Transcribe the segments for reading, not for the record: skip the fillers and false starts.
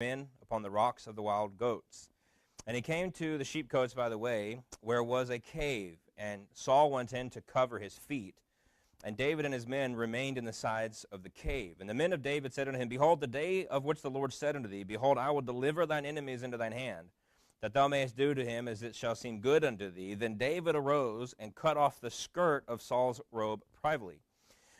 men upon the rocks of the wild goats. And he came to the sheepcotes by the way, where was a cave, and Saul went in to cover his feet. And David and his men remained in the sides of the cave. And the men of David said unto him, Behold, the day of which the Lord said unto thee, Behold, I will deliver thine enemies into thine hand, that thou mayest do to him as it shall seem good unto thee. Then David arose and cut off the skirt of Saul's robe privily.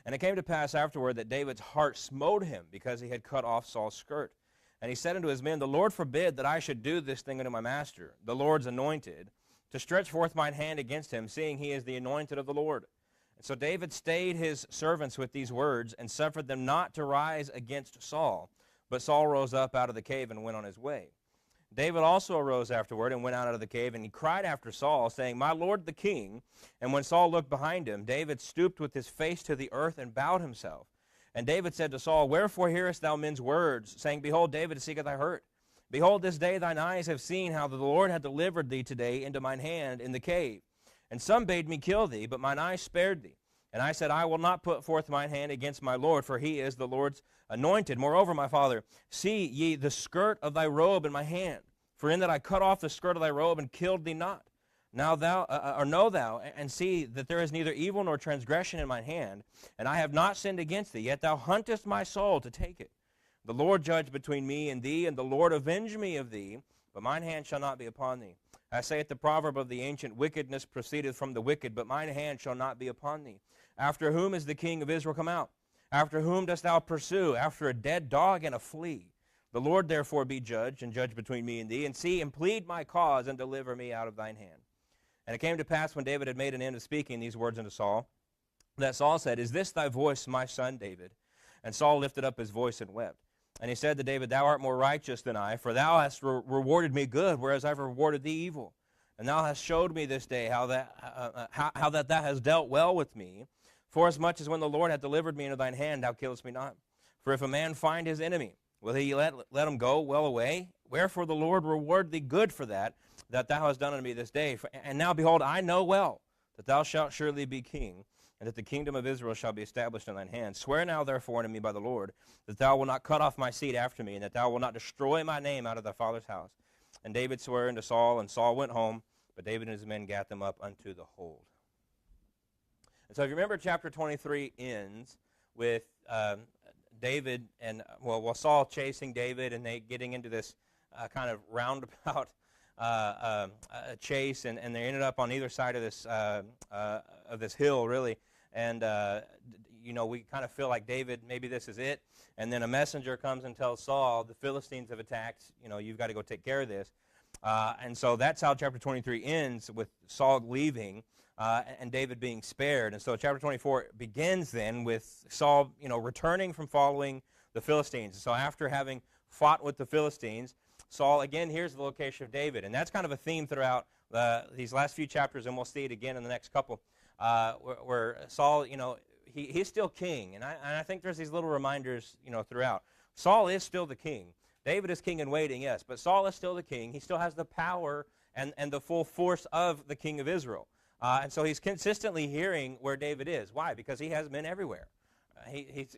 And it came to pass afterward that David's heart smote him, because he had cut off Saul's skirt. And he said unto his men, The Lord forbid that I should do this thing unto my master, the Lord's anointed, to stretch forth mine hand against him, seeing he is the anointed of the Lord. And so David stayed his servants with these words, and suffered them not to rise against Saul. But Saul rose up out of the cave and went on his way. David also arose afterward and went out of the cave, and he cried after Saul, saying, My lord the king. And when Saul looked behind him, David stooped with his face to the earth and bowed himself. And David said to Saul, Wherefore hearest thou men's words, saying, Behold, David seeketh thy hurt? Behold, this day thine eyes have seen how the Lord hath delivered thee today into mine hand in the cave. And some bade me kill thee, but mine eyes spared thee. And I said, I will not put forth mine hand against my Lord, for he is the Lord's anointed. Moreover, my father, see ye the skirt of thy robe in my hand. For in that I cut off the skirt of thy robe and killed thee not. Now know thou, and see that there is neither evil nor transgression in mine hand, and I have not sinned against thee, yet thou huntest my soul to take it. The Lord judge between me and thee, and the Lord avenge me of thee, but mine hand shall not be upon thee. I say it the proverb of the ancient, Wickedness proceedeth from the wicked, but mine hand shall not be upon thee. After whom is the king of Israel come out? After whom dost thou pursue? After a dead dog and a flea. The Lord therefore be judge, and judge between me and thee, and see and plead my cause, and deliver me out of thine hand. And it came to pass, when David had made an end of speaking these words unto Saul, that Saul said, Is this thy voice, my son David? And Saul lifted up his voice and wept. And he said to David, Thou art more righteous than I, for thou hast rewarded me good, whereas I've rewarded thee evil. And thou hast showed me this day how that thou hast dealt well with me, forasmuch as when the Lord hath delivered me into thine hand, thou killest me not. For if a man find his enemy, will he let him go well away? Wherefore the Lord reward thee good for that thou hast done unto me this day. And now, behold, I know well that thou shalt surely be king, and that the kingdom of Israel shall be established in thine hand. Swear now therefore unto me by the Lord, that thou wilt not cut off my seed after me, and that thou wilt not destroy my name out of thy father's house. And David sware unto Saul, and Saul went home, but David and his men gat them up unto the hold. And so if you remember, chapter 23 ends with David and, Saul chasing David, and they getting into this kind of roundabout chase, and they ended up on either side of this hill, really. And we kind of feel like David, maybe this is it. And then a messenger comes and tells Saul, the Philistines have attacked. You've got to go take care of this. And so that's how chapter 23 ends, with Saul leaving and David being spared. And so chapter 24 begins then with Saul, returning from following the Philistines. So after having fought with the Philistines, Saul again hears the location of David. And that's kind of a theme throughout these last few chapters, and we'll see it again in the next couple, where Saul, he's still king. And I think there's these little reminders, throughout. Saul is still the king. David is king in waiting, yes, but Saul is still the king. He still has the power and the full force of the king of Israel. And so he's consistently hearing where David is. Why? Because he has men everywhere. He's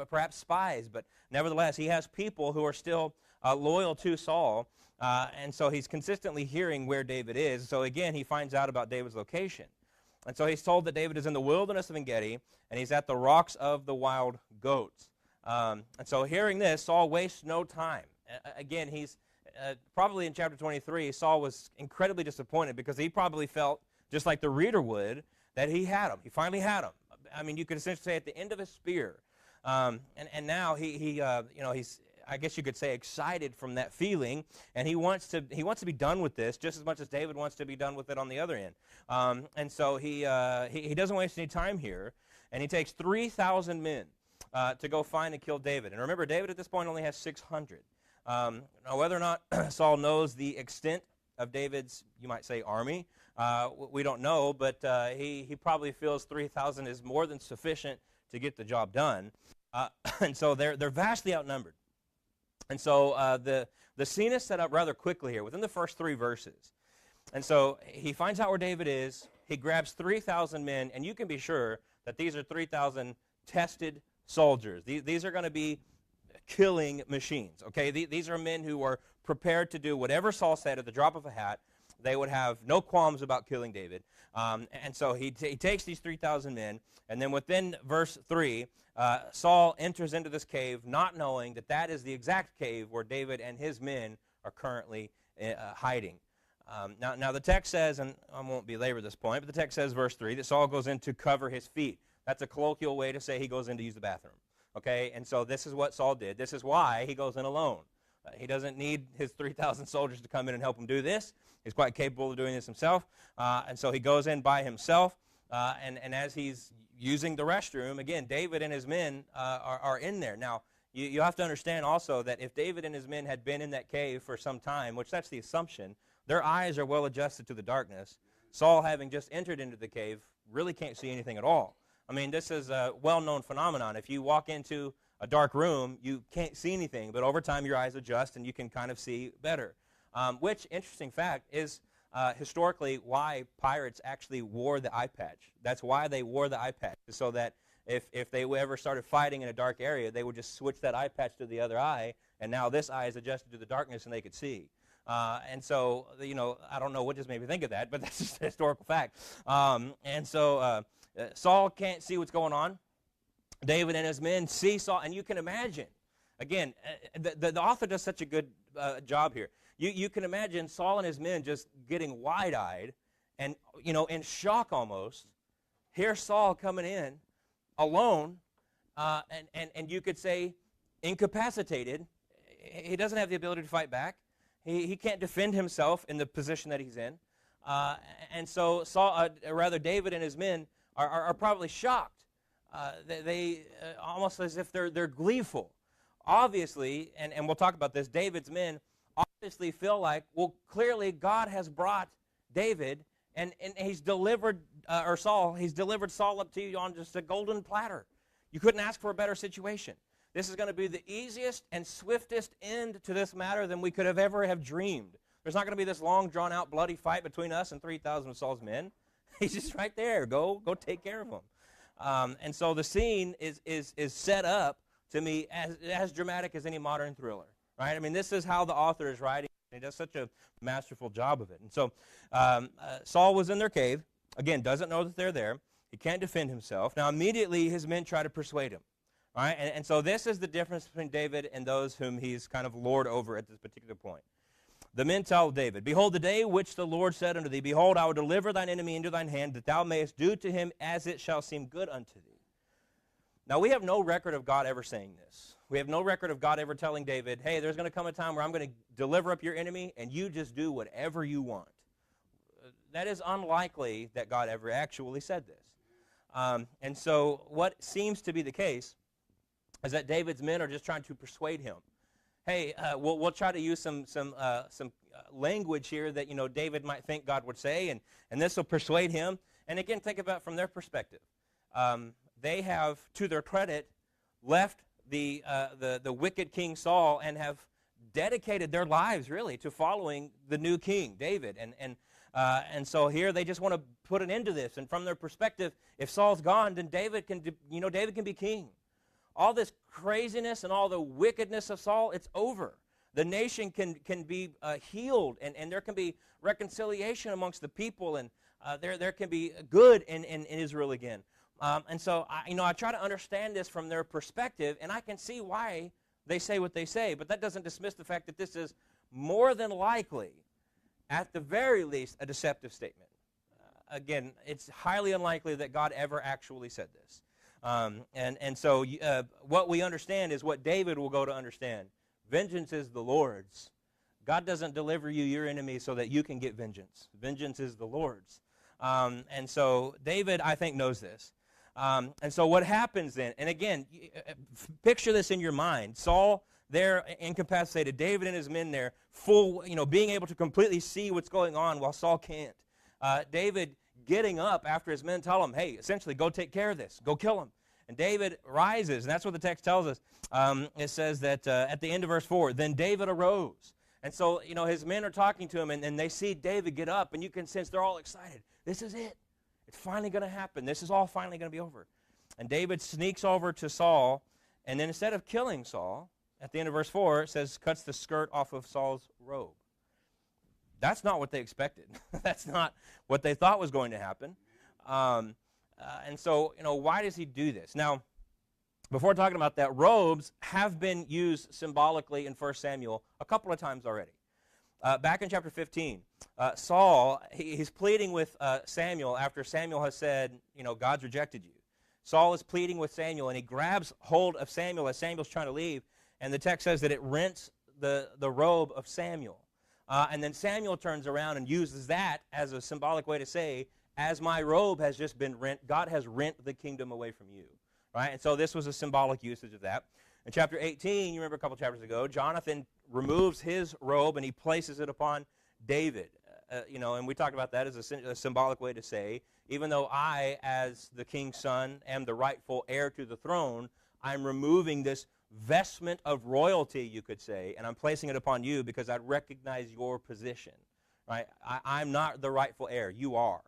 perhaps spies, but nevertheless, he has people who are still loyal to Saul. And so he's consistently hearing where David is. So again, he finds out about David's location. And so he's told that David is in the wilderness of En-Gedi, and he's at the rocks of the wild goats. And so hearing this, Saul wastes no time. Again, he's probably in chapter 23, Saul was incredibly disappointed, because he probably felt, just like the reader would, that he had him. He finally had him. I mean, you could essentially say at the end of his spear. And now he's, I guess you could say, excited from that feeling, and he wants to be done with this just as much as David wants to be done with it on the other end. And so he doesn't waste any time here, and he takes 3,000 men to go find and kill David. And remember, David at this point only has 600. Now, whether or not Saul knows the extent of David's, you might say, army, we don't know, but he probably feels 3,000 is more than sufficient to get the job done. And so they're vastly outnumbered. And so the scene is set up rather quickly here, within the first 3 verses. And so he finds out where David is. He grabs 3,000 men, and you can be sure that these are 3,000 tested soldiers. These are going to be killing machines. Okay, these are men who are prepared to do whatever Saul said at the drop of a hat. They would have no qualms about killing David. And so he takes these 3,000 men, and then within verse 3, Saul enters into this cave not knowing that that is the exact cave where David and his men are currently hiding. Now the text says, and I won't belabor this point, but the text says, verse 3, that Saul goes in to cover his feet. That's a colloquial way to say he goes in to use the bathroom. Okay, and so this is what Saul did. This is why he goes in alone. He doesn't need his 3,000 soldiers to come in and help him do this. He's quite capable of doing this himself. And so he goes in by himself. And as he's using the restroom, again, David and his men are in there. Now, you have to understand also that if David and his men had been in that cave for some time, which that's the assumption, their eyes are well adjusted to the darkness. Saul, having just entered into the cave, really can't see anything at all. I mean, this is a well-known phenomenon. If you walk into a dark room, you can't see anything, but over time your eyes adjust and you can kind of see better. Which, interesting fact, is historically why pirates actually wore the eye patch. That's why they wore the eye patch, so that if they ever started fighting in a dark area, they would just switch that eye patch to the other eye, and now this eye is adjusted to the darkness and they could see. And so, I don't know what just made me think of that, but that's just a historical fact. And so Saul can't see what's going on. David and his men see Saul, and you can imagine, again, the author does such a good job here. You can imagine Saul and his men just getting wide-eyed and, in shock almost. Here's Saul coming in alone, and you could say incapacitated. He doesn't have the ability to fight back. He can't defend himself in the position that he's in. And so David and his men are probably shocked. They almost as if they're gleeful. Obviously, and we'll talk about this, David's men obviously feel like, well, clearly God has brought David, and he's delivered, he's delivered Saul up to you on just a golden platter. You couldn't ask for a better situation. This is going to be the easiest and swiftest end to this matter than we could have ever have dreamed. There's not going to be this long, drawn-out, bloody fight between us and 3,000 of Saul's men. He's just right there. Go take care of him. And so the scene is set up, to me, as dramatic as any modern thriller. Right? I mean, this is how the author is writing. He does such a masterful job of it. And so Saul was in their cave. Again, doesn't know that they're there. He can't defend himself. Now, immediately, his men try to persuade him. All right? And so this is the difference between David and those whom he's kind of lord over at this particular point. The men tell David, "Behold, the day which the Lord said unto thee, Behold, I will deliver thine enemy into thine hand, that thou mayest do to him as it shall seem good unto thee." Now, we have no record of God ever saying this. We have no record of God ever telling David, hey, there's going to come a time where I'm going to deliver up your enemy, and you just do whatever you want. That is unlikely that God ever actually said this. And so what seems to be the case is that David's men are just trying to persuade him. Hey, we'll try to use some language here that David might think God would say, and this will persuade him. And again, think about it from their perspective. They have, to their credit, left the wicked King Saul and have dedicated their lives really to following the new king, David. And so here they just want to put an end to this. And from their perspective, if Saul's gone, then David can be king. All this craziness and all the wickedness of Saul, it's over. The nation can be healed, and there can be reconciliation amongst the people, and there can be good in Israel again. And so I try to understand this from their perspective, and I can see why they say what they say. But that doesn't dismiss the fact that this is more than likely, at the very least, a deceptive statement. Again, it's highly unlikely that God ever actually said this. And so what we understand is what David will go to understand. Vengeance is the Lord's. God doesn't deliver you your enemy so that you can get vengeance. Vengeance is the Lord's. And so David, I think, knows this. And so what happens then, and again, picture this in your mind. Saul there incapacitated, David and his men there full, being able to completely see what's going on while Saul can't. David getting up after his men tell him, hey, essentially, go take care of this. Go kill him. And David rises, and that's what the text tells us. It says that at the end of verse 4, then David arose. And so, his men are talking to him, and they see David get up, and you can sense they're all excited. This is it. It's finally going to happen. This is all finally going to be over. And David sneaks over to Saul, and then instead of killing Saul, at the end of verse 4, it says, cuts the skirt off of Saul's robe. That's not what they expected. That's not what they thought was going to happen. And so, why does he do this? Now, before talking about that, robes have been used symbolically in 1 Samuel a couple of times already. Back in chapter 15, Saul, he's pleading with Samuel after Samuel has said, God's rejected you. Saul is pleading with Samuel, and he grabs hold of Samuel as Samuel's trying to leave, and the text says that it rents the robe of Samuel. And then Samuel turns around and uses that as a symbolic way to say, as my robe has just been rent, God has rent the kingdom away from you. Right? And so this was a symbolic usage of that. In chapter 18, you remember a couple chapters ago, Jonathan removes his robe and he places it upon David. And we talked about that as a symbolic way to say, even though I, as the king's son, am the rightful heir to the throne, I'm removing this vestment of royalty, you could say, and I'm placing it upon you because I recognize your position. Right? I'm not the rightful heir. You are.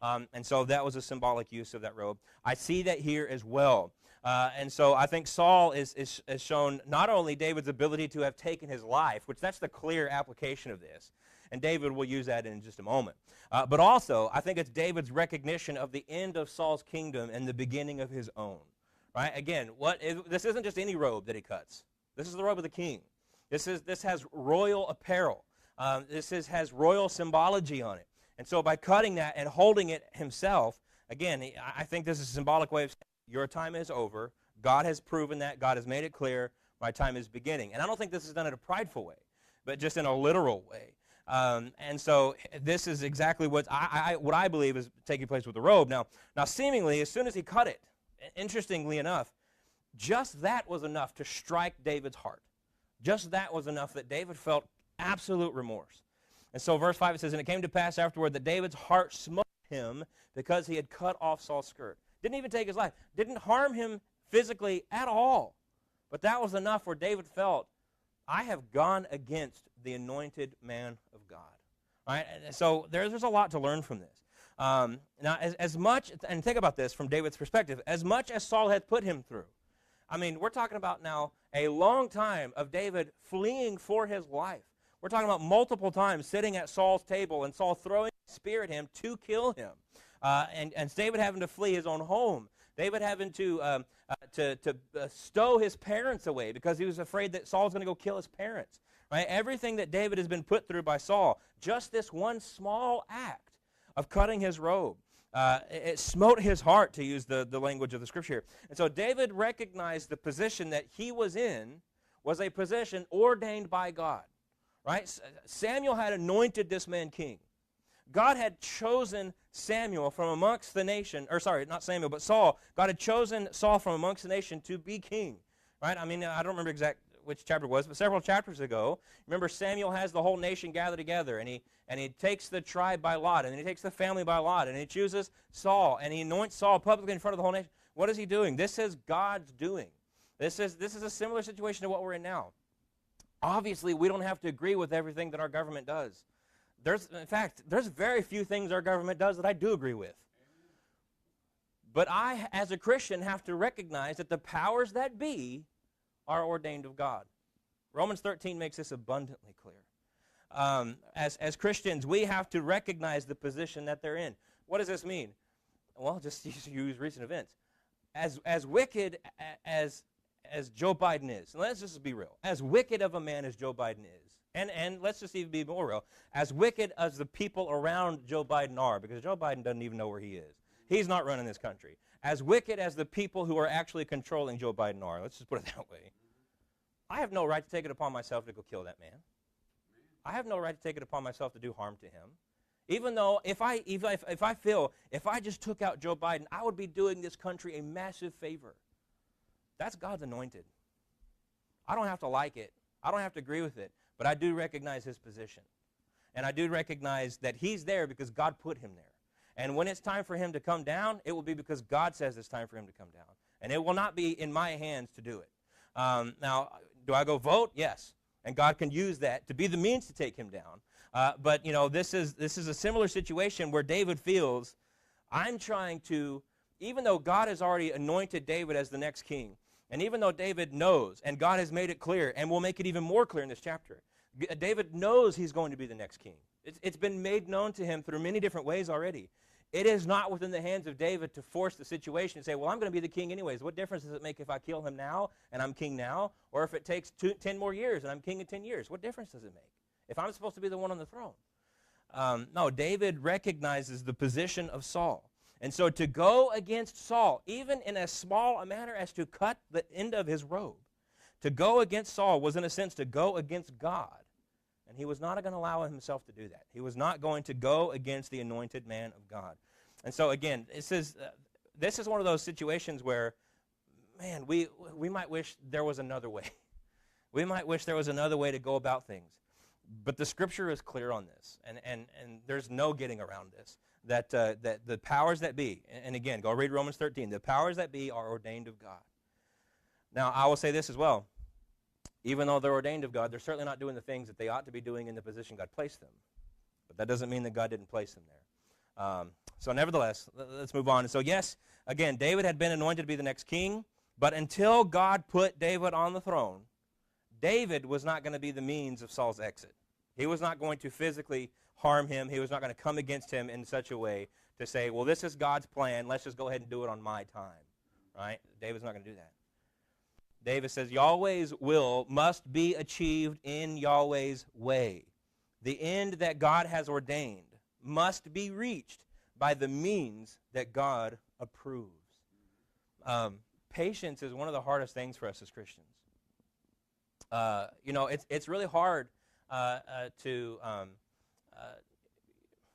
And so that was a symbolic use of that robe. I see that here as well. And so I think Saul is shown not only David's ability to have taken his life, which that's the clear application of this, and David will use that in just a moment, but also I think it's David's recognition of the end of Saul's kingdom and the beginning of his own. Right? Again, this isn't just any robe that he cuts. This is the robe of the king. This has royal apparel. This has royal symbology on it. And so by cutting that and holding it himself, again, I think this is a symbolic way of saying, your time is over. God has proven that. God has made it clear. My time is beginning. And I don't think this is done in a prideful way, but just in a literal way. And so this is exactly what I believe is taking place with the robe. Now, seemingly, as soon as he cut it, interestingly enough, just that was enough to strike David's heart. Just that was enough that David felt absolute remorse. And so verse 5, it says, and it came to pass afterward that David's heart smote him because he had cut off Saul's skirt. Didn't even take his life. Didn't harm him physically at all. But that was enough where David felt, I have gone against the anointed man of God. All right? And so there's a lot to learn from this. Now, as much, and think about this from David's perspective, as much as Saul had put him through, I mean, we're talking about now a long time of David fleeing for his life. We're talking about multiple times sitting at Saul's table and Saul throwing a spear at him to kill him. And David having to flee his own home. David having to stow his parents away because he was afraid that Saul's going to go kill his parents. Right? Everything that David has been put through by Saul, just this one small act of cutting his robe, it smote his heart, to use the language of the scripture here. And so David recognized the position that he was in was a position ordained by God. Right? Samuel had anointed this man king. God had chosen Samuel from amongst the nation, or sorry, not Samuel, but Saul. God had chosen Saul from amongst the nation to be king. Right? I mean, I don't remember exact which chapter it was, but several chapters ago, remember Samuel has the whole nation gathered together, and he takes the tribe by lot, and he takes the family by lot, and he chooses Saul, and he anoints Saul publicly in front of the whole nation. What is he doing? This is God's doing. This is a similar situation to what we're in now. Obviously, we don't have to agree with everything that our government does. In fact, there's very few things our government does that I do agree with. But I, as a Christian, have to recognize that the powers that be are ordained of God. Romans 13 makes this abundantly clear. As Christians, we have to recognize the position that they're in. What does this mean? Well, just use recent events. As wicked as Joe Biden is, and let's just be real, as wicked of a man as Joe Biden is, and let's just even be more real, as wicked as the people around Joe Biden are, because Joe Biden doesn't even know where he is. He's not running this country. As wicked as the people who are actually controlling Joe Biden are, let's just put it that way, I have no right to take it upon myself to go kill that man. I have no right to take it upon myself to do harm to him. Even though if I feel if I just took out Joe Biden, I would be doing this country a massive favor. That's God's anointed. I don't have to like it. I don't have to agree with it. But I do recognize his position. And I do recognize that he's there because God put him there. And when it's time for him to come down, it will be because God says it's time for him to come down. And it will not be in my hands to do it. Now, do I go vote? Yes. And God can use that to be the means to take him down. But, you know, this is a similar situation where David feels, I'm trying to, even though God has already anointed David as the next king, And even though David knows, and God has made it clear, and will make it even more clear in this chapter, David knows he's going to be the next king. It's been made known to him through many different ways already. It is not within the hands of David to force the situation and say, well, I'm going to be the king anyways. What difference does it make if I kill him now and I'm king now, or if it takes 10 more years and I'm king in 10 years? What difference does it make if I'm supposed to be the one on the throne? No, David recognizes the position of Saul. And so to go against Saul, even in as small a manner as to cut the end of his robe, to go against Saul was in a sense to go against God. And he was not going to allow himself to do that. He was not going to go against the anointed man of God. And so again, it says, this is one of those situations where, man, we might wish there was another way. We might wish there was another way to go about things. But the Scripture is clear on this, and there's no getting around this, that the powers that be, and again, go read Romans 13, the powers that be are ordained of God. Now, I will say this as well. Even though they're ordained of God, they're certainly not doing the things that they ought to be doing in the position God placed them. But that doesn't mean that God didn't place them there. So nevertheless, let's move on. And so yes, again, David had been anointed to be the next king, but until God put David on the throne, David was not going to be the means of Saul's exit. He was not going to physically harm him. He was not going to come against him in such a way to say, well, this is God's plan. Let's just go ahead and do it on my time. Right? David's not going to do that. David says, Yahweh's will must be achieved in Yahweh's way. The end that God has ordained must be reached by the means that God approves. Patience is one of the hardest things for us as Christians. It's really hard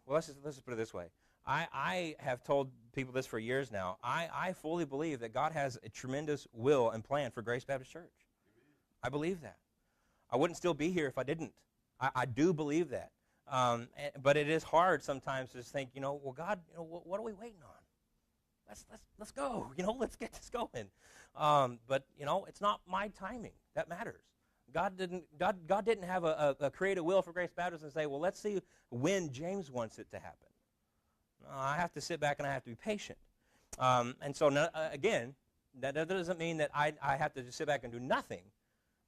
let's just put it this way. I have told people this for years now. I fully believe that God has a tremendous will and plan for Grace Baptist Church. I believe that. I wouldn't still be here if I didn't. I do believe that. But it is hard sometimes to think, well, God, what are we waiting on? Let's go. Let's get this going. But it's not my timing that matters. God didn't have a creative will for Grace Baptist and say, well, let's see when James wants it to happen. I have to sit back and I have to be patient. And so, again, that doesn't mean that I have to just sit back and do nothing,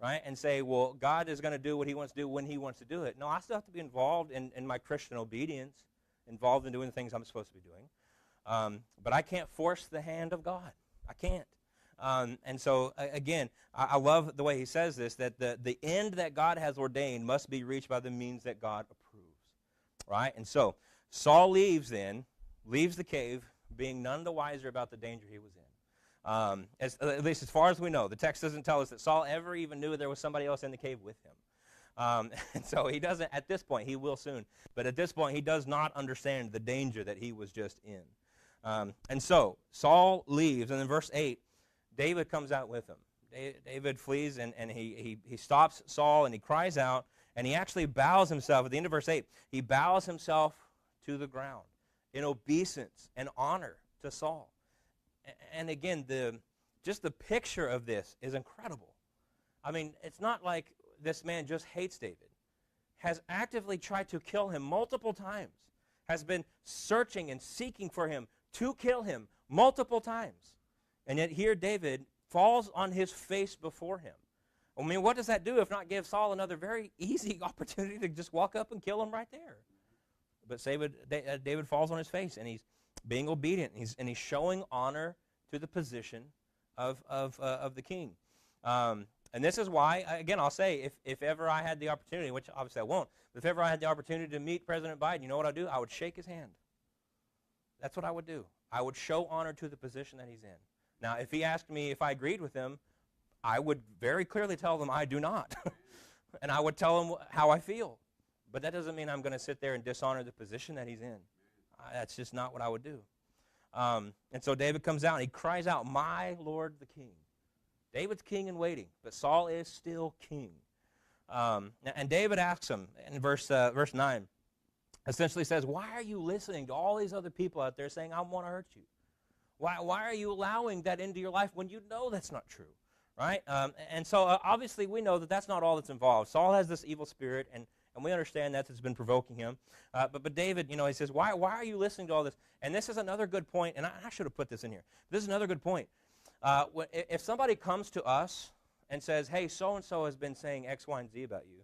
right, and say, well, God is going to do what he wants to do when he wants to do it. No, I still have to be involved in my Christian obedience, involved in doing the things I'm supposed to be doing. But I can't force the hand of God. I can't. And so, again, I love the way he says this, that the end that God has ordained must be reached by the means that God approves, right? And so Saul leaves the cave, being none the wiser about the danger he was in. At least as far as we know. The text doesn't tell us that Saul ever even knew there was somebody else in the cave with him. And so he doesn't, at this point, he will soon, but at this point he does not understand the danger that he was just in. And so Saul leaves, and in verse 8, David comes out with him. David flees, and he stops Saul, and he cries out, and he actually bows himself. At the end of verse 8, he bows himself to the ground in obeisance and honor to Saul. And again, just the picture of this is incredible. I mean, it's not like this man just hates David. Has actively tried to kill him multiple times. Has been searching and seeking for him to kill him multiple times. And yet here David falls on his face before him. I mean, what does that do if not give Saul another very easy opportunity to just walk up and kill him right there? But David falls on his face, and he's being obedient, and he's showing honor to the position of the king. And this is why, again, I'll say, if ever I had the opportunity, which obviously I won't, but if ever I had the opportunity to meet President Biden, you know what I'd do? I would shake his hand. That's what I would do. I would show honor to the position that he's in. Now, if he asked me if I agreed with him, I would very clearly tell them I do not. And I would tell him how I feel. But that doesn't mean I'm going to sit there and dishonor the position that he's in. That's just not what I would do. And so David comes out and he cries out, "My Lord the King." David's king in waiting, but Saul is still king. And David asks him in verse 9, essentially says, why are you listening to all these other people out there saying, I want to hurt you? Why are you allowing that into your life when you know that's not true? Right? And so obviously we know that that's not all that's involved. Saul has this evil spirit, and we understand that's been provoking him. But David, he says, why are you listening to all this? And this is another good point, and I should have put this in here. This is another good point. If somebody comes to us and says, hey, so-and-so has been saying X, Y, and Z about you,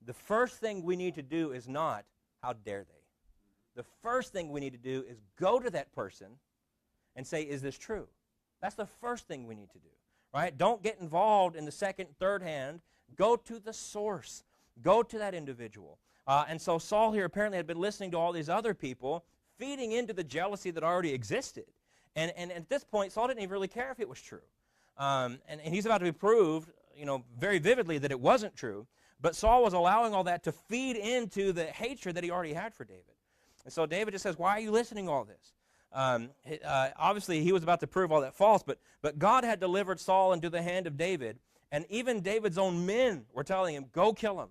the first thing we need to do is not, how dare they? The first thing we need to do is go to that person and say, is this true? That's the first thing we need to do, right? Don't get involved in the second, third hand. Go to the source. Go to that individual. And so Saul here apparently had been listening to all these other people, feeding into the jealousy that already existed. And at this point, Saul didn't even really care if it was true. And he's about to be proved, very vividly that it wasn't true. But Saul was allowing all that to feed into the hatred that he already had for David. And so David just says, why are you listening to all this? Obviously, he was about to prove all that false, but God had delivered Saul into the hand of David, and even David's own men were telling him, go kill him.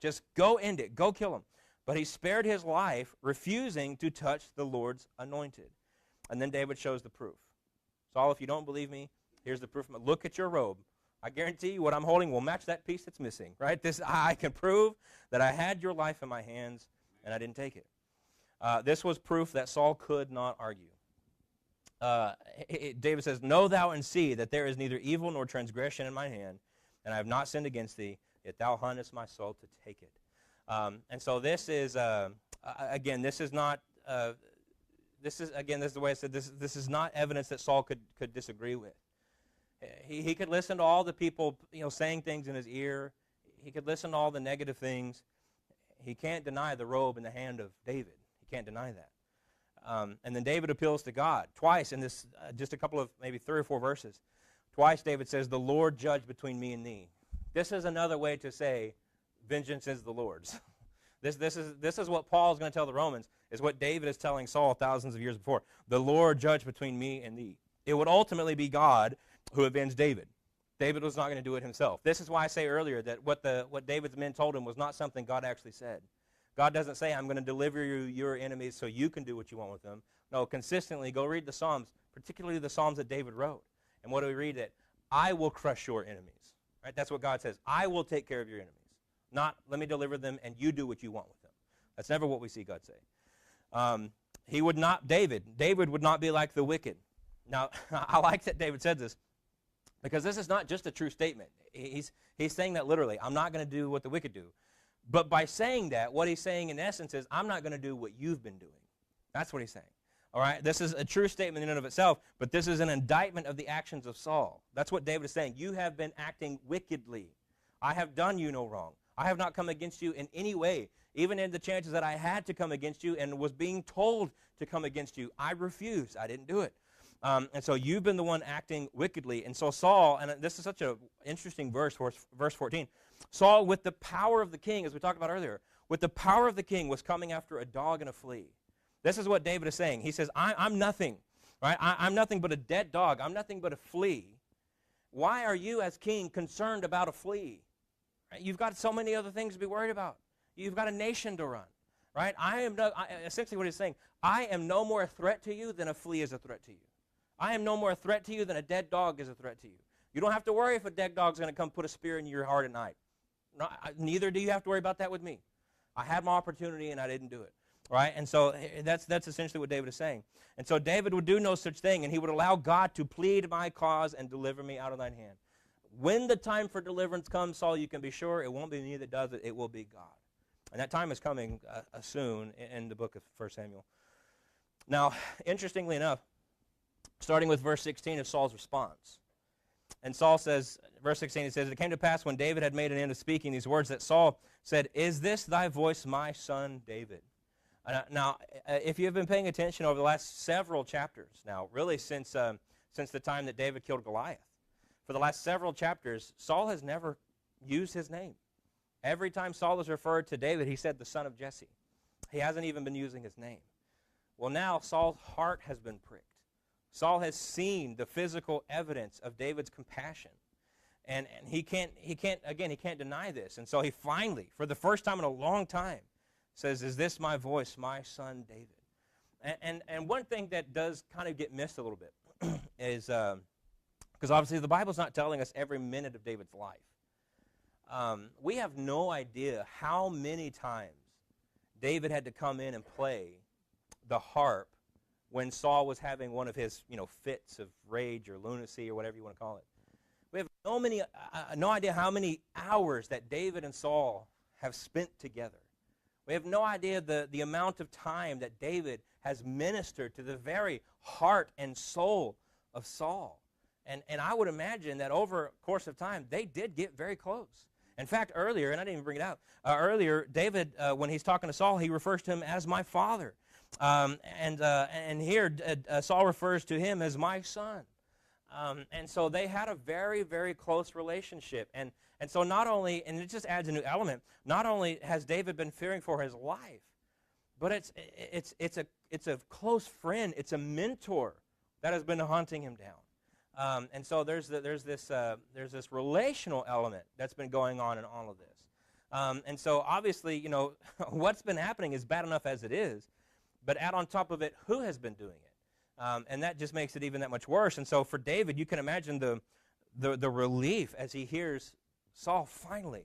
Just go end it. Go kill him. But he spared his life, refusing to touch the Lord's anointed. And then David shows the proof. Saul, if you don't believe me, here's the proof. Look at your robe. I guarantee you what I'm holding will match that piece that's missing, right? I can prove that I had your life in my hands, and I didn't take it. This was proof that Saul could not argue. David says, know thou and see that there is neither evil nor transgression in my hand, and I have not sinned against thee, yet thou huntest my soul to take it. And so this is, again, this is not, this is the way I said, this is not evidence that Saul could disagree with. He could listen to all the people, saying things in his ear. He could listen to all the negative things. He can't deny the robe in the hand of David. Can't deny that. And then David appeals to God. Twice in this, just a couple of maybe 3 or 4 verses, twice David says, the Lord judge between me and thee. This is another way to say, vengeance is the Lord's. This is what Paul is going to tell the Romans, is what David is telling Saul thousands of years before. The Lord judge between me and thee. It would ultimately be God who avenged David. David was not going to do it himself. This is why I say earlier that what David's men told him was not something God actually said. God doesn't say, I'm going to deliver you your enemies so you can do what you want with them. No, consistently, go read the Psalms, particularly the Psalms that David wrote. And what do we read? That I will crush your enemies. Right? That's what God says. I will take care of your enemies. Not, let me deliver them and you do what you want with them. That's never what we see God say. David would not be like the wicked. Now, I like that David said this, because this is not just a true statement. He's saying that literally. I'm not going to do what the wicked do. But by saying that, what he's saying in essence is, I'm not going to do what you've been doing. That's what he's saying. All right? This is a true statement in and of itself, but this is an indictment of the actions of Saul. That's what David is saying. You have been acting wickedly. I have done you no wrong. I have not come against you in any way. Even in the chances that I had to come against you and was being told to come against you, I refused. I didn't do it. And so you've been the one acting wickedly. And so Saul, and this is such an interesting verse 14, Saul, with the power of the king, as we talked about earlier, with the power of the king was coming after a dog and a flea. This is what David is saying. He says, I'm nothing, right? I'm nothing but a dead dog. I'm nothing but a flea. Why are you as king concerned about a flea? Right? You've got so many other things to be worried about. You've got a nation to run, right? Essentially what he's saying, I am no more a threat to you than a flea is a threat to you. I am no more a threat to you than a dead dog is a threat to you. You don't have to worry if a dead dog's going to come put a spear in your heart at night. Neither do you have to worry about that with me. I had my opportunity and I didn't do it. Right? And so that's essentially what David is saying. And so David would do no such thing, and he would allow God to plead my cause and deliver me out of thine hand. When the time for deliverance comes, Saul, you can be sure it won't be me that does it. It will be God. And that time is coming soon in the book of 1 Samuel. Now, interestingly enough, starting with verse 16 of Saul's response. And Saul says, verse 16, it says, it came to pass when David had made an end of speaking these words that Saul said, is this thy voice, my son David? Now, if you have been paying attention over the last several chapters, now really since the time that David killed Goliath, for the last several chapters, Saul has never used his name. Every time Saul has referred to David, he said the son of Jesse. He hasn't even been using his name. Well, now Saul's heart has been pricked. Saul has seen the physical evidence of David's compassion. And he can't deny this. And so he finally, for the first time in a long time, says, is this my voice, my son David? And one thing that does kind of get missed a little bit is, because obviously the Bible's not telling us every minute of David's life. We have no idea how many times David had to come in and play the harp when Saul was having one of his, fits of rage or lunacy or whatever you want to call it. We have no idea how many hours that David and Saul have spent together. We have no idea the amount of time that David has ministered to the very heart and soul of Saul. And I would imagine that over a course of time, they did get very close. In fact, earlier, and I didn't even bring it out, earlier, David, when he's talking to Saul, he refers to him as my father. And here, Saul refers to him as my son. And so they had a very, very close relationship. And so not only, and it just adds a new element, not only has David been fearing for his life, but it's a close friend, it's a mentor that has been hunting him down. And so there's this relational element that's been going on in all of this. And so obviously, what's been happening is bad enough as it is, but add on top of it, who has been doing it? And that just makes it even that much worse. And so for David, you can imagine the relief as he hears, Saul, finally,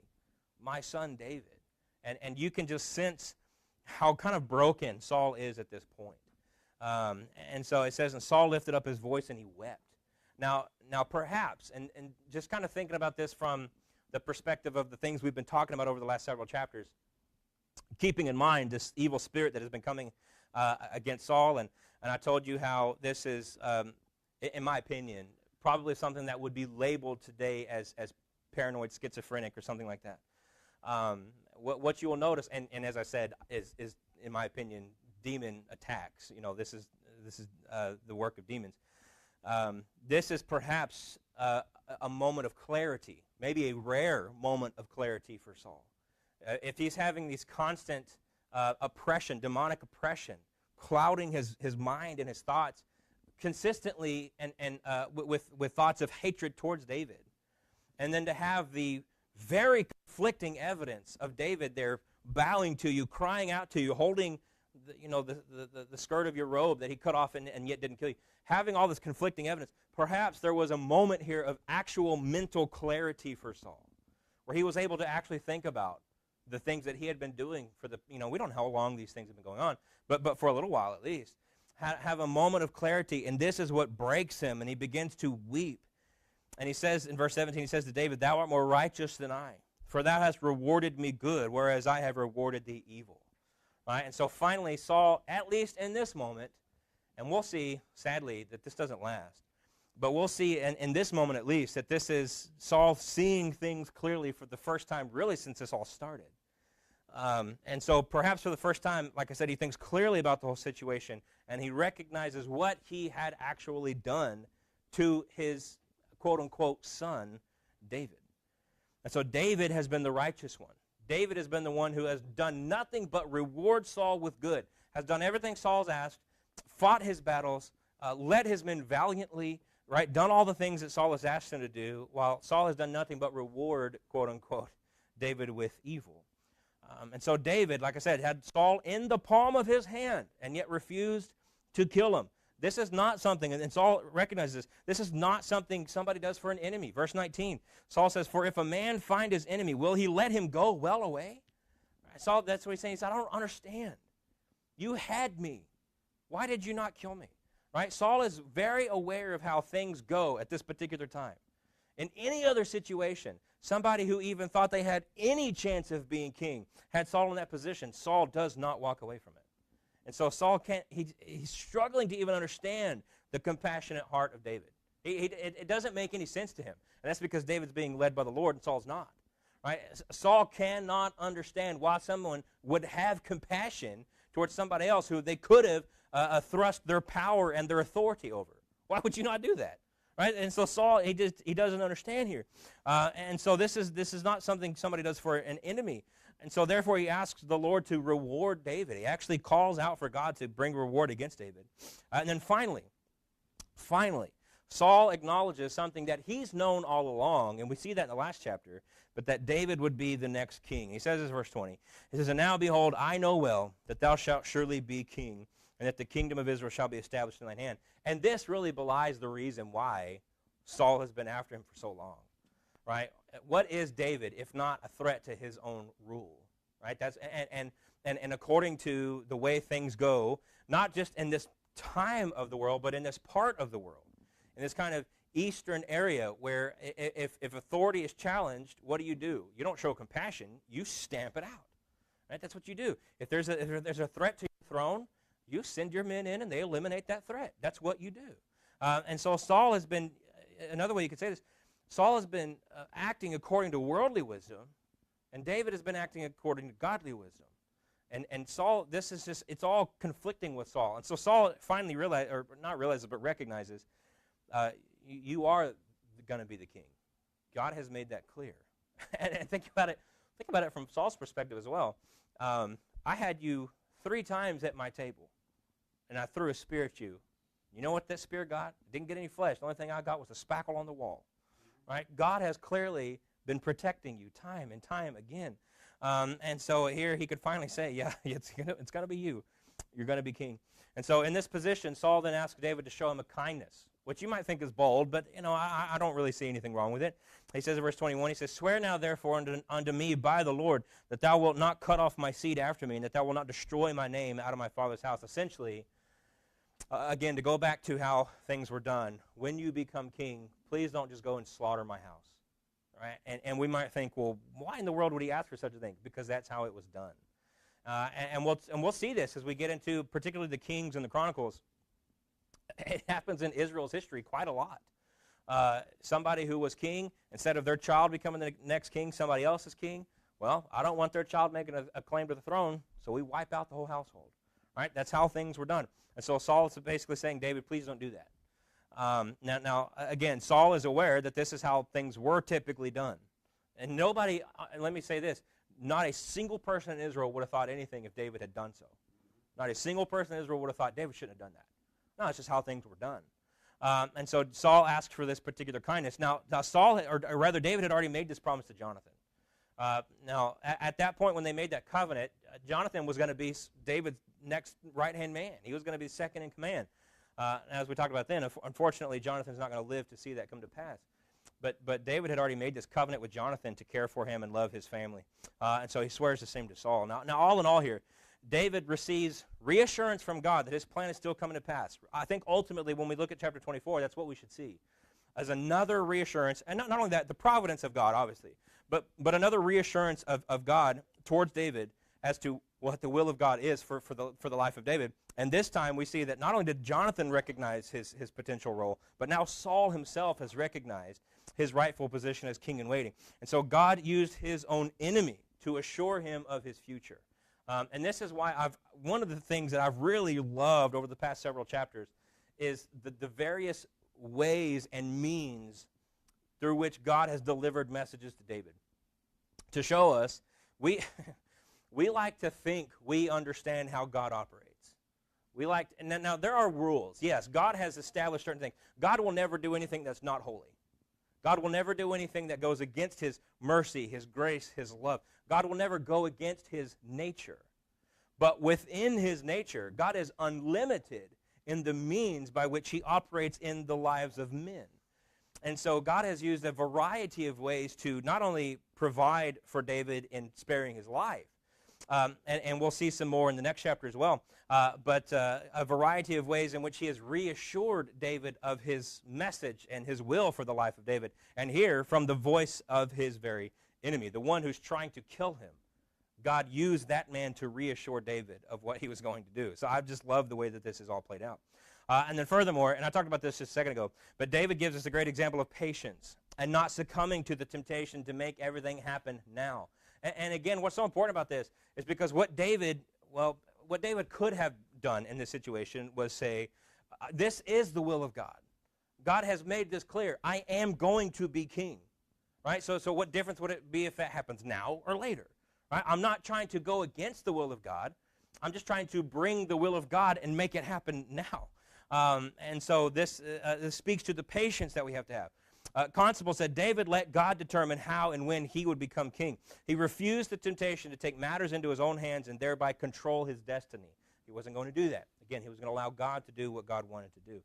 my son David. And you can just sense how kind of broken Saul is at this point. And so it says, and Saul lifted up his voice and he wept. Now perhaps, and just kind of thinking about this from the perspective of the things we've been talking about over the last several chapters, keeping in mind this evil spirit that has been coming against Saul, and I told you how this is, in my opinion, probably something that would be labeled today as paranoid schizophrenic or something like that. What you will notice, and as I said, is in my opinion, demon attacks. This is the work of demons. This is perhaps a moment of clarity, maybe a rare moment of clarity for Saul. If he's having these constant oppression, demonic oppression, clouding his mind and his thoughts consistently and with thoughts of hatred towards David, and then to have the very conflicting evidence of David there bowing to you, crying out to you, holding the skirt of your robe that he cut off and yet didn't kill you, having all this conflicting evidence, perhaps there was a moment here of actual mental clarity for Saul, where he was able to actually think about the things that he had been doing for we don't know how long these things have been going on, but for a little while at least, have a moment of clarity, and this is what breaks him, and he begins to weep. And he says in verse 17, he says to David, thou art more righteous than I, for thou hast rewarded me good, whereas I have rewarded thee evil. Right? And so finally, Saul, at least in this moment, and we'll see, sadly, that this doesn't last, but we'll see in this moment at least that this is Saul seeing things clearly for the first time really since this all started. And so perhaps for the first time, like I said, he thinks clearly about the whole situation, and he recognizes what he had actually done to his quote-unquote son, David. And so David has been the righteous one. David has been the one who has done nothing but reward Saul with good, has done everything Saul's asked, fought his battles, led his men valiantly, right, done all the things that Saul has asked him to do, while Saul has done nothing but reward, quote-unquote, David with evil. And so David, like I said, had Saul in the palm of his hand and yet refused to kill him. This is not something, and Saul recognizes this is not something somebody does for an enemy. Verse 19, Saul says, for if a man find his enemy, will he let him go well away? Right, Saul, that's what he's saying. He said, I don't understand. You had me. Why did you not kill me? Right? Saul is very aware of how things go at this particular time. In any other situation, somebody who even thought they had any chance of being king had Saul in that position. Saul does not walk away from it. And so Saul he's struggling to even understand the compassionate heart of David. It doesn't make any sense to him. And that's because David's being led by the Lord and Saul's not. Right? Saul cannot understand why someone would have compassion towards somebody else who they could have thrust their power and their authority over. Why would you not do that? Right? And so Saul, he doesn't understand here. And so this is not something somebody does for an enemy. And so therefore he asks the Lord to reward David. He actually calls out for God to bring reward against David. And then finally, Saul acknowledges something that he's known all along, and we see that in the last chapter, but that David would be the next king. He says this, verse 20. He says, and now behold, I know well that thou shalt surely be king, and that the kingdom of Israel shall be established in thine hand. And this really belies the reason why Saul has been after him for so long. Right? What is David if not a threat to his own rule? Right? And according to the way things go, not just in this time of the world, but in this part of the world, in this kind of eastern area where if authority is challenged, what do? You don't show compassion, you stamp it out. Right? That's what you do. If there's a threat to your throne, you send your men in and they eliminate that threat. That's what you do. And so Saul has been, another way you could say this, Saul has been acting according to worldly wisdom, and David has been acting according to godly wisdom. And Saul, this is just, it's all conflicting with Saul. And so Saul finally recognizes, you are going to be the king. God has made that clear. and think about it from Saul's perspective as well. I had you 3 times at my table, and I threw a spear at you. You know what that spear got? It didn't get any flesh. The only thing I got was a spackle on the wall. Right? God has clearly been protecting you time and time again. And so here he could finally say, yeah, it's going to be you. You're going to be king. And so in this position, Saul then asked David to show him a kindness, which you might think is bold, but I don't really see anything wrong with it. He says in verse 21, he says, "Swear now therefore unto me by the Lord that thou wilt not cut off my seed after me, and that thou wilt not destroy my name out of my father's house." Essentially, again, to go back to how things were done, when you become king, please don't just go and slaughter my house. Right? And we might think, well, why in the world would he ask for such a thing? Because that's how it was done. And we'll see this as we get into particularly the Kings and the Chronicles. It happens in Israel's history quite a lot. Somebody who was king, instead of their child becoming the next king, somebody else is king. Well, I don't want their child making a claim to the throne, so we wipe out the whole household. Right? That's how things were done. And so Saul is basically saying, David, please don't do that. Now, again, Saul is aware that this is how things were typically done. And nobody, let me say this, not a single person in Israel would have thought anything if David had done so. Not a single person in Israel would have thought David shouldn't have done that. No, it's just how things were done. And so Saul asked for this particular kindness. Now Saul, or rather David had already made this promise to Jonathan. Now, at that point when they made that covenant, Jonathan was going to be David's next right-hand man. He was going to be second in command. As we talked about then, unfortunately, Jonathan's not going to live to see that come to pass. But David had already made this covenant with Jonathan to care for him and love his family. And so he swears the same to Saul. Now, all in all here, David receives reassurance from God that his plan is still coming to pass. I think ultimately when we look at chapter 24, that's what we should see, as another reassurance, and not only that, the providence of God, obviously, but another reassurance of God towards David as to what the will of God is for the life of David. And this time we see that not only did Jonathan recognize his potential role, but now Saul himself has recognized his rightful position as king in waiting. And so God used his own enemy to assure him of his future. And this is why one of the things that I've really loved over the past several chapters is the various ways and means through which God has delivered messages to David. To show us, we like to think we understand how God operates. Now there are rules. Yes, God has established certain things. God will never do anything that's not holy. God will never do anything that goes against his mercy, his grace, his love. God will never go against his nature. But within his nature, God is unlimited in the means by which he operates in the lives of men. And so God has used a variety of ways to not only provide for David in sparing his life, and we'll see some more in the next chapter as well, but a variety of ways in which he has reassured David of his message and his will for the life of David. And here, from the voice of his very enemy, the one who's trying to kill him, God used that man to reassure David of what he was going to do. So I just love the way that this is all played out. And then furthermore, and I talked about this just a second ago, but David gives us a great example of patience and not succumbing to the temptation to make everything happen now. And again, what's so important about this is because what David could have done in this situation was say, this is the will of God. God has made this clear. I am going to be king. Right? So what difference would it be if that happens now or later? Right? I'm not trying to go against the will of God. I'm just trying to bring the will of God and make it happen now. And so this speaks to the patience that we have to have. Constable said, David let God determine how and when he would become king. He refused the temptation to take matters into his own hands and thereby control his destiny. He wasn't going to do that. Again, he was going to allow God to do what God wanted to do.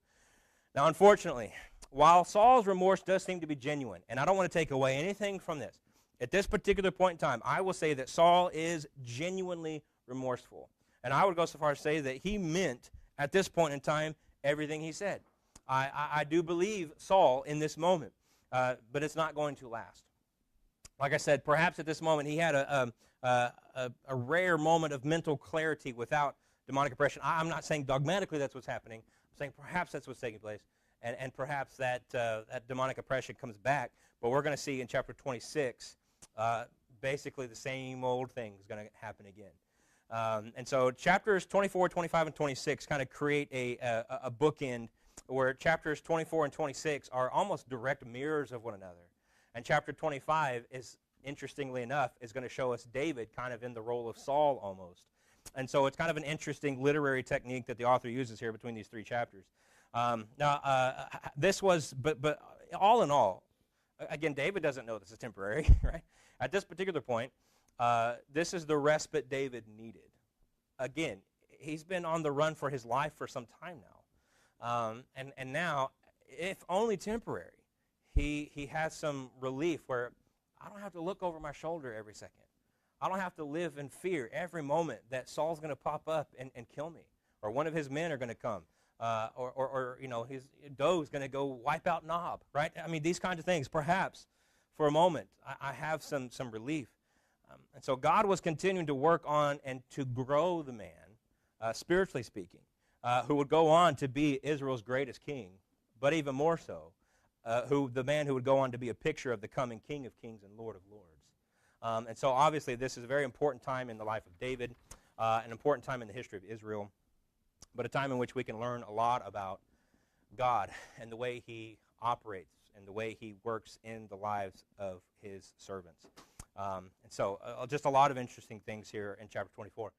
Now, unfortunately, while Saul's remorse does seem to be genuine, and I don't want to take away anything from this, at this particular point in time, I will say that Saul is genuinely remorseful. And I would go so far as to say that he meant at this point in time everything he said. I do believe Saul in this moment, but it's not going to last. Like I said, perhaps at this moment he had a rare moment of mental clarity without demonic oppression. I'm not saying dogmatically that's what's happening. I'm saying perhaps that's what's taking place, and perhaps that demonic oppression comes back. But we're going to see in chapter 26, basically the same old thing is going to happen again. And so chapters 24, 25, and 26 kind of create a bookend where chapters 24 and 26 are almost direct mirrors of one another. And chapter 25 is, interestingly enough, is going to show us David kind of in the role of Saul almost. And so it's kind of an interesting literary technique that the author uses here between these three chapters. This was, but all in all, again, David doesn't know this is temporary, right? At this particular point, this is the respite David needed. Again, he's been on the run for his life for some time now. And now, if only temporary, he has some relief where I don't have to look over my shoulder every second. I don't have to live in fear every moment that Saul's going to pop up and kill me, or one of his men are going to come, or you know, his Doe's going to go wipe out Nob, right? I mean, these kinds of things. Perhaps for a moment I have some relief. And so God was continuing to work on and to grow the man, spiritually speaking, who would go on to be Israel's greatest king, but even more so, the man who would go on to be a picture of the coming King of Kings and Lord of Lords. And so obviously this is a very important time in the life of David, an important time in the history of Israel, but a time in which we can learn a lot about God and the way he operates and the way he works in the lives of his servants. And so just a lot of interesting things here in chapter 24.